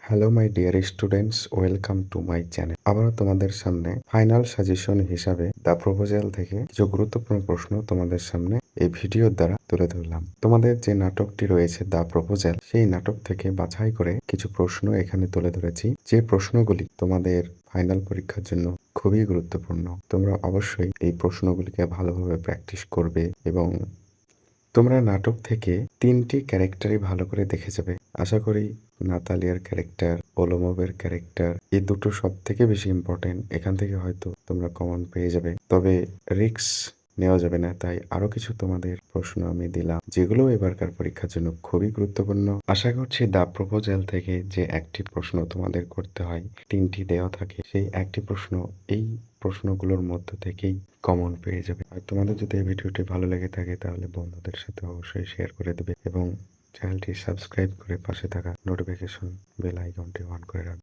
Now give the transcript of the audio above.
Hello my dear students, welcome to my channel. আবারও তোমাদের সামনে ফাইনাল সাজেশন হিসাবে দ্য প্রপোজাল থেকে কিছু গুরুত্বপূর্ণ প্রশ্ন তোমাদের সামনে এই ভিডিওর দ্বারা তুলে ধরলাম। তোমাদের যে নাটকটি রয়েছে দ্য প্রপোজাল, সেই নাটক থেকে বাছাই করে কিছু প্রশ্ন এখানে তুলে ধরেছি, যে প্রশ্নগুলি তোমাদের ফাইনাল পরীক্ষার জন্য খুবই গুরুত্বপূর্ণ। তোমরা অবশ্যই এই প্রশ্নগুলিকে ভালোভাবে প্র্যাকটিস করবে এবং তোমরা নাটক থেকে ৩টি ক্যারেক্টারই ভালো করে দেখে যাবে। আশা করি নাতালিয়ার ক্যারেক্টার, ওলোমোভের ক্যারেক্টার, এই দুটো সবথেকে বেশি ইম্পর্টেন্ট। এখান থেকে হয়তো তোমরা কমন পেয়ে যাবে, তবে রিস্ক নেওয়া যাবে না। তাই আরো কিছু তোমাদের প্রশ্ন আমি দিলাম, যেগুলো এবারকার পরীক্ষার জন্য খুবই গুরুত্বপূর্ণ। আশা করছি দ্য প্রপোজাল থেকে যে একটি প্রশ্ন তোমাদের করতে হয়, ৩টি দেওয়া থাকে, সেই একটি প্রশ্ন এই প্রশ্নগুলোর মধ্য থেকেই কমন পেয়ে যাবে। আর তোমাদের যদি এই ভিডিওটি ভালো লেগে থাকে তাহলে বন্ধুদের সাথে অবশ্যই শেয়ার করে দেবে এবং চ্যানেলটি সাবস্ক্রাইব করে পাশে থাকা নোটিফিকেশন বেল আইকনটি অন করে রাখবে।